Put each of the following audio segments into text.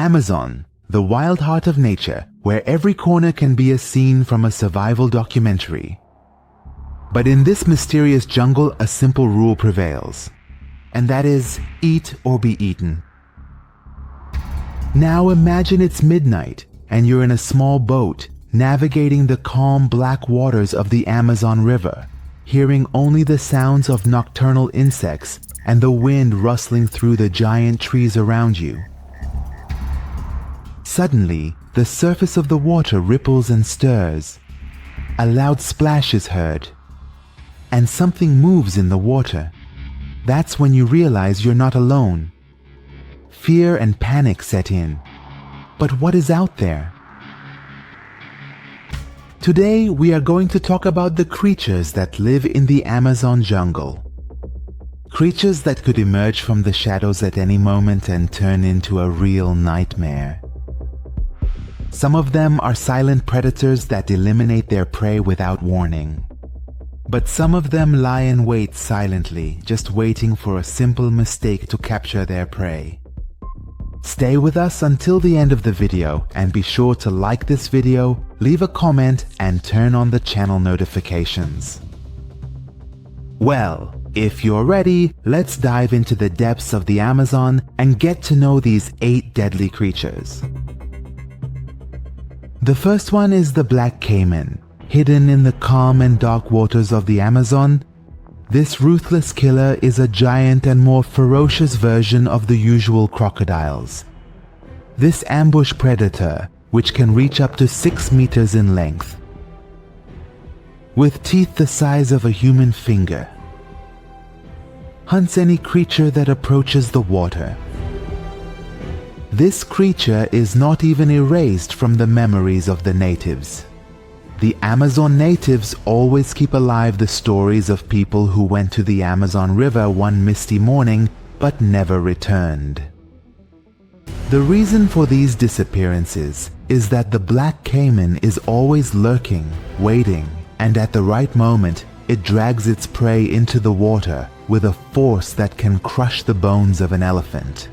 Amazon, the wild heart of nature, where every corner can be a scene from a survival documentary. But in this mysterious jungle, a simple rule prevails, and that is eat or be eaten. Now imagine it's midnight and you're in a small boat navigating the calm black waters of the Amazon River, hearing only the sounds of nocturnal insects and the wind rustling through the giant trees around you. Suddenly, the surface of the water ripples and stirs. A loud splash is heard, and something moves in the water. That's when you realize you're not alone. Fear and panic set in. But what is out there? Today, we are going to talk about the creatures that live in the Amazon jungle. Creatures that could emerge from the shadows at any moment and turn into a real nightmare. Some of them are silent predators that eliminate their prey without warning. But some of them lie in wait silently, just waiting for a simple mistake to capture their prey. Stay with us until the end of the video and be sure to like this video, leave a comment and turn on the channel notifications. Well, if you're ready, let's dive into the depths of the Amazon and get to know these 8 deadly creatures. The first one is the black caiman. Hidden in the calm and dark waters of the Amazon, this ruthless killer is a giant and more ferocious version of the usual crocodiles. This ambush predator, which can reach up to 6 meters in length, with teeth the size of a human finger, hunts any creature that approaches the water. This creature is not even erased from the memories of the natives. The Amazon natives always keep alive the stories of people who went to the Amazon River one misty morning but never returned. The reason for these disappearances is that the black caiman is always lurking, waiting, and at the right moment it drags its prey into the water with a force that can crush the bones of an elephant.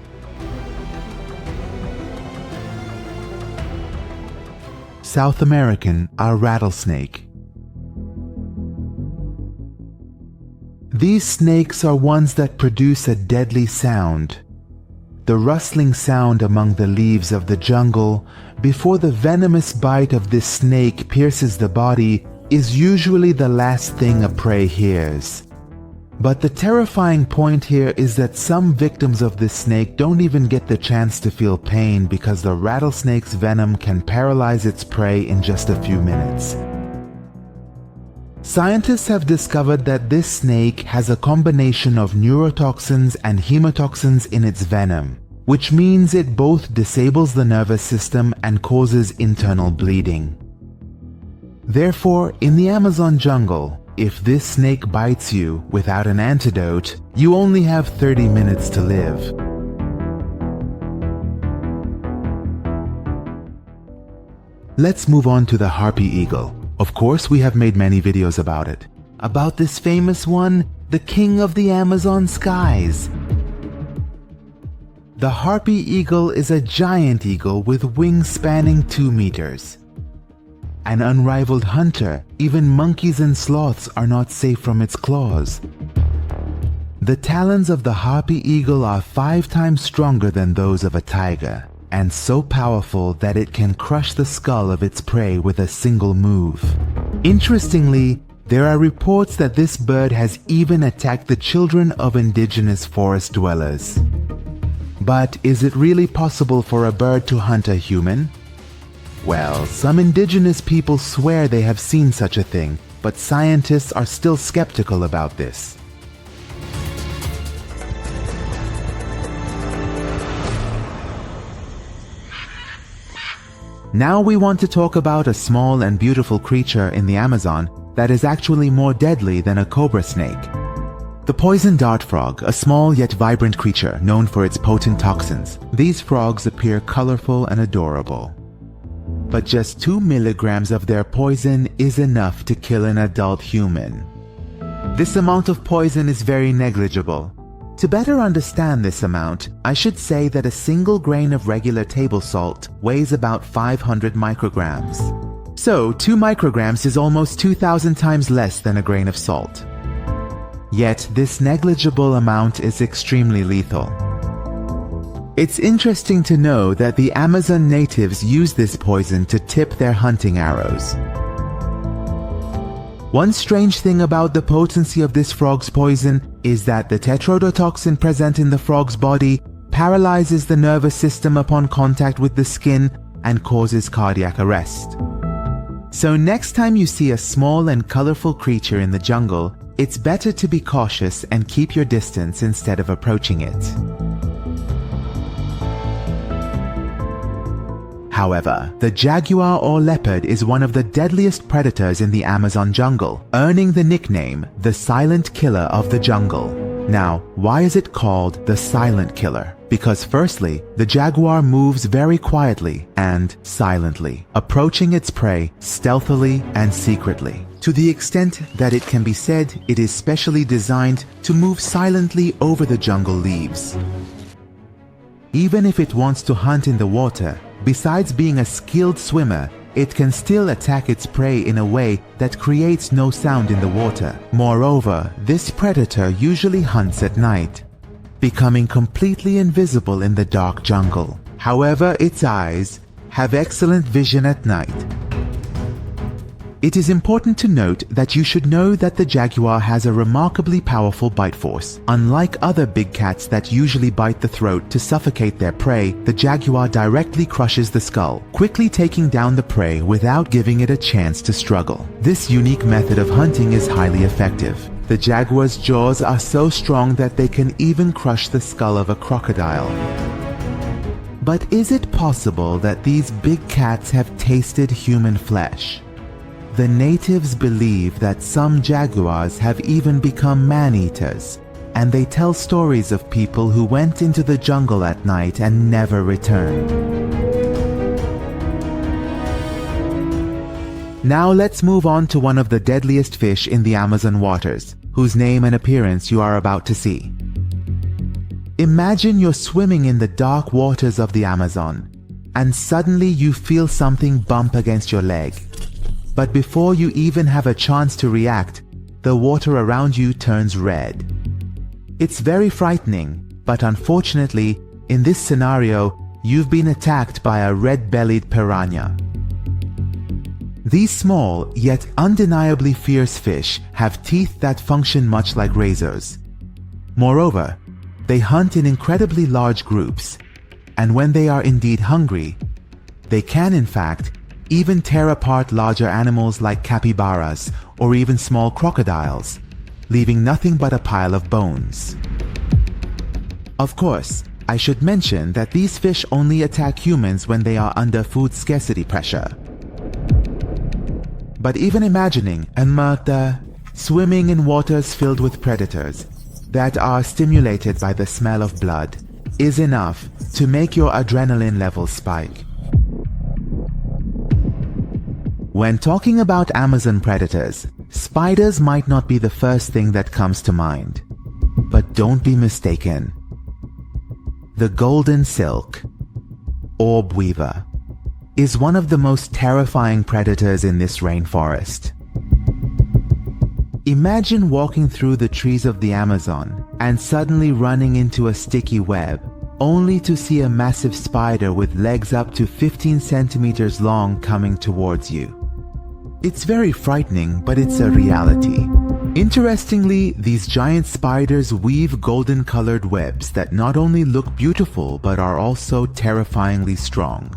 South American are rattlesnake. These snakes are ones that produce a deadly sound. The rustling sound among the leaves of the jungle before the venomous bite of this snake pierces the body is usually the last thing a prey hears. But the terrifying point here is that some victims of this snake don't even get the chance to feel pain because the rattlesnake's venom can paralyze its prey in just a few minutes. Scientists have discovered that this snake has a combination of neurotoxins and hemotoxins in its venom, which means it both disables the nervous system and causes internal bleeding. Therefore, in the Amazon jungle, if this snake bites you without an antidote, you only have 30 minutes to live. Let's move on to the harpy eagle. Of course, we have made many videos about it. About this famous one, the king of the Amazon skies. The harpy eagle is a giant eagle with wings spanning 2 meters. An unrivaled hunter, even monkeys and sloths are not safe from its claws. The talons of the harpy eagle are 5 times stronger than those of a tiger, and so powerful that it can crush the skull of its prey with a single move. Interestingly, there are reports that this bird has even attacked the children of indigenous forest dwellers. But is it really possible for a bird to hunt a human? Well, some indigenous people swear they have seen such a thing, but scientists are still skeptical about this. Now we want to talk about a small and beautiful creature in the Amazon that is actually more deadly than a cobra snake. The poison dart frog, a small yet vibrant creature known for its potent toxins. These frogs appear colorful and adorable. But just 2 milligrams of their poison is enough to kill an adult human. This amount of poison is very negligible, To better understand this amount, I should say that a single grain of regular table salt weighs about 500 micrograms. So 2 micrograms is almost 2,000 times less than a grain of salt. Yet this negligible amount is extremely lethal. It's interesting to know that the Amazon natives use this poison to tip their hunting arrows. One strange thing about the potency of this frog's poison is that the tetrodotoxin present in the frog's body paralyzes the nervous system upon contact with the skin and causes cardiac arrest. So next time you see a small and colorful creature in the jungle, it's better to be cautious and keep your distance instead of approaching it. However, the jaguar or leopard is one of the deadliest predators in the Amazon jungle, earning the nickname the silent killer of the jungle. Now, why is it called the silent killer? Because firstly, the jaguar moves very quietly and silently, approaching its prey stealthily and secretly, to the extent that it can be said it is specially designed to move silently over the jungle leaves. Even if it wants to hunt in the water, besides being a skilled swimmer, it can still attack its prey in a way that creates no sound in the water. Moreover, this predator usually hunts at night, becoming completely invisible in the dark jungle. However, its eyes have excellent vision at night. It is important to note that you should know that the jaguar has a remarkably powerful bite force. Unlike other big cats that usually bite the throat to suffocate their prey, the jaguar directly crushes the skull, quickly taking down the prey without giving it a chance to struggle. This unique method of hunting is highly effective. The jaguar's jaws are so strong that they can even crush the skull of a crocodile. But is it possible that these big cats have tasted human flesh? The natives believe that some jaguars have even become man-eaters, and they tell stories of people who went into the jungle at night and never returned. Now let's move on to one of the deadliest fish in the Amazon waters, whose name and appearance you are about to see. Imagine you're swimming in the dark waters of the Amazon, and suddenly you feel something bump against your leg. But before you even have a chance to react, the water around you turns red. It's very frightening, but unfortunately, in this scenario, you've been attacked by a red-bellied piranha. These small, yet undeniably fierce fish have teeth that function much like razors. Moreover, they hunt in incredibly large groups, and when they are indeed hungry, they can in fact even tear apart larger animals like capybaras or even small crocodiles, leaving nothing but a pile of bones. Of course, I should mention that these fish only attack humans when they are under food scarcity pressure. But even imagining a murder swimming in waters filled with predators that are stimulated by the smell of blood is enough to make your adrenaline levels spike. When talking about Amazon predators, spiders might not be the first thing that comes to mind. But don't be mistaken. The golden silk, orb weaver, is one of the most terrifying predators in this rainforest. Imagine walking through the trees of the Amazon and suddenly running into a sticky web, only to see a massive spider with legs up to 15 centimeters long coming towards you. It's very frightening, but it's a reality. Interestingly, these giant spiders weave golden-colored webs that not only look beautiful but are also terrifyingly strong,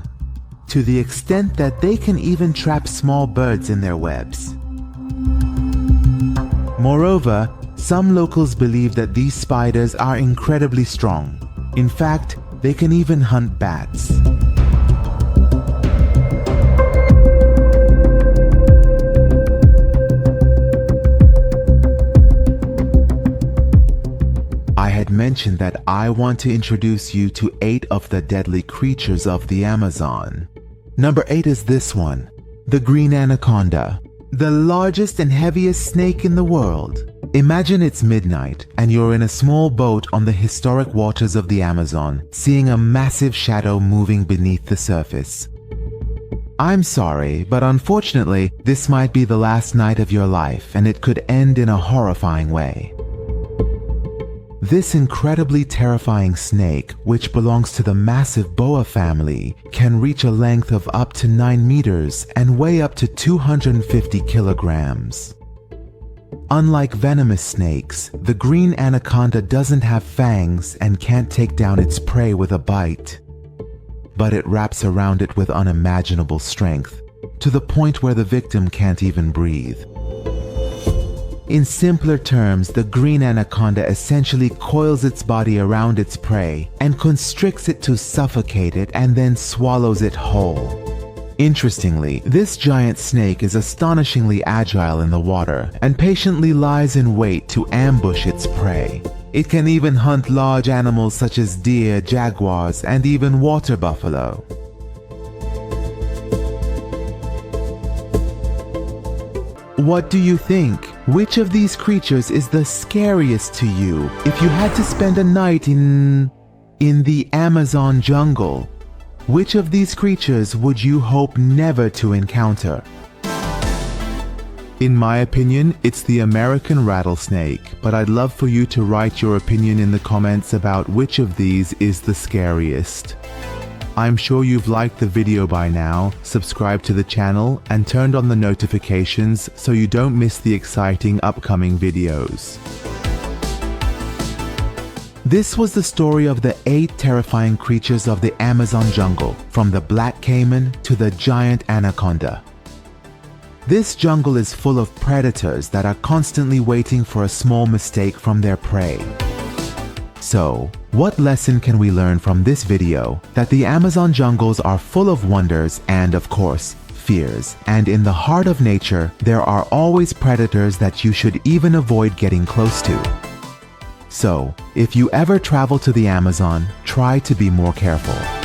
to the extent that they can even trap small birds in their webs. Moreover, some locals believe that these spiders are incredibly strong. In fact, they can even hunt bats. I had mentioned that I want to introduce you to 8 of the deadly creatures of the Amazon. Number 8 is this one, the green anaconda, the largest and heaviest snake in the world. Imagine it's midnight and you're in a small boat on the historic waters of the Amazon, seeing a massive shadow moving beneath the surface. I'm sorry, but unfortunately, this might be the last night of your life and it could end in a horrifying way. This incredibly terrifying snake, which belongs to the massive boa family, can reach a length of up to 9 meters and weigh up to 250 kilograms. Unlike venomous snakes, the green anaconda doesn't have fangs and can't take down its prey with a bite. But it wraps around it with unimaginable strength, to the point where the victim can't even breathe. In simpler terms, the green anaconda essentially coils its body around its prey and constricts it to suffocate it and then swallows it whole. Interestingly, this giant snake is astonishingly agile in the water and patiently lies in wait to ambush its prey. It can even hunt large animals such as deer, jaguars, and even water buffalo. What do you think? Which of these creatures is the scariest to you if you had to spend a night in the Amazon jungle? Which of these creatures would you hope never to encounter? In my opinion, it's the American rattlesnake, but I'd love for you to write your opinion in the comments about which of these is the scariest. I'm sure you've liked the video by now, subscribed to the channel, and turned on the notifications so you don't miss the exciting upcoming videos. This was the story of the 8 terrifying creatures of the Amazon jungle, from the black caiman to the giant anaconda. This jungle is full of predators that are constantly waiting for a small mistake from their prey. So, what lesson can we learn from this video? That the Amazon jungles are full of wonders and, of course, fears. And in the heart of nature, there are always predators that you should even avoid getting close to. So, if you ever travel to the Amazon, try to be more careful.